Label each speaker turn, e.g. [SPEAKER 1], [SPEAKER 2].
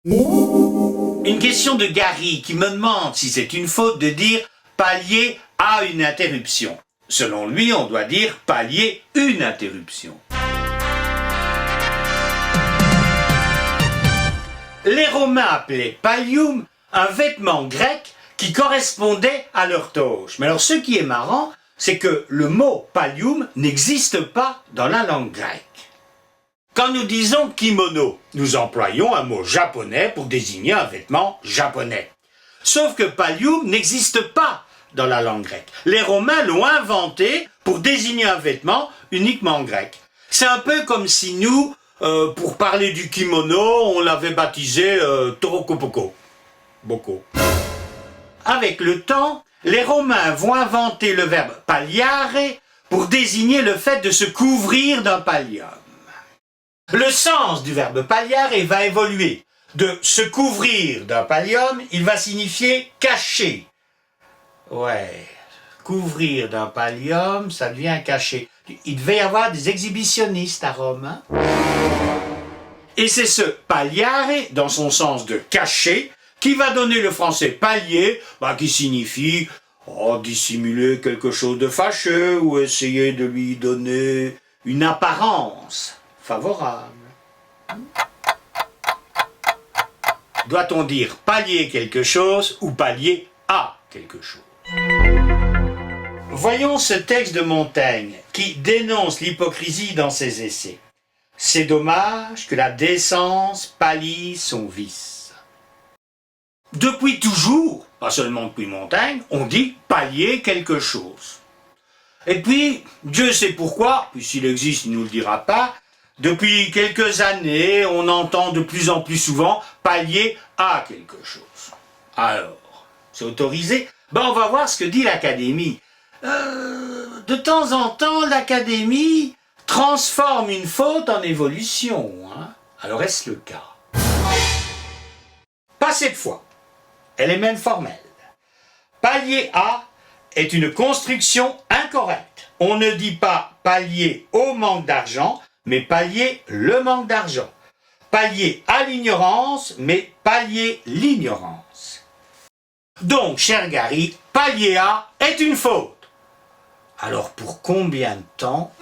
[SPEAKER 1] Une question de Gary qui me demande si c'est une faute de dire pallier à une interruption. Selon lui, on doit dire pallier une interruption. Les Romains appelaient pallium un vêtement grec qui correspondait à leur toge. Mais alors ce qui est marrant, c'est que le mot pallium n'existe pas dans la langue grecque. Quand nous disons kimono, nous employons un mot japonais pour désigner un vêtement japonais. Sauf que pallium n'existe pas dans la langue grecque. Les Romains l'ont inventé pour désigner un vêtement uniquement grec. C'est un peu comme si nous, pour parler du kimono, on l'avait baptisé Torokopoko. Boko. Avec le temps, les Romains vont inventer le verbe palliare pour désigner le fait de se couvrir d'un pallium. Le sens du verbe palliare va évoluer. De se couvrir d'un pallium, il va signifier cacher. Ouais, couvrir d'un pallium, ça devient cacher. Il devait y avoir des exhibitionnistes à Rome. Hein? Et c'est ce palliare, dans son sens de cacher, qui va donner le français pallier, qui signifie dissimuler quelque chose de fâcheux ou essayer de lui donner une apparence favorable. Doit-on dire pallier quelque chose ou pallier à quelque chose? Voyons ce texte de Montaigne qui dénonce l'hypocrisie dans ses essais. C'est dommage que la décence pallie son vice. Depuis toujours, pas seulement depuis Montaigne, on dit pallier quelque chose. Et puis, Dieu sait pourquoi, puisqu'il existe, il ne nous le dira pas, depuis quelques années, on entend de plus en plus souvent pallier à quelque chose. Alors, c'est autorisé? On va voir ce que dit l'Académie. De temps en temps, l'Académie transforme une faute en évolution. Hein? Alors, est-ce le cas? Pas cette fois. Elle est même formelle. Pallier à est une construction incorrecte. On ne dit pas pallier au manque d'argent, mais pallier le manque d'argent. Pallier à l'ignorance, mais pallier l'ignorance. Donc, cher Gary, pallier à est une faute. Alors, pour combien de temps ?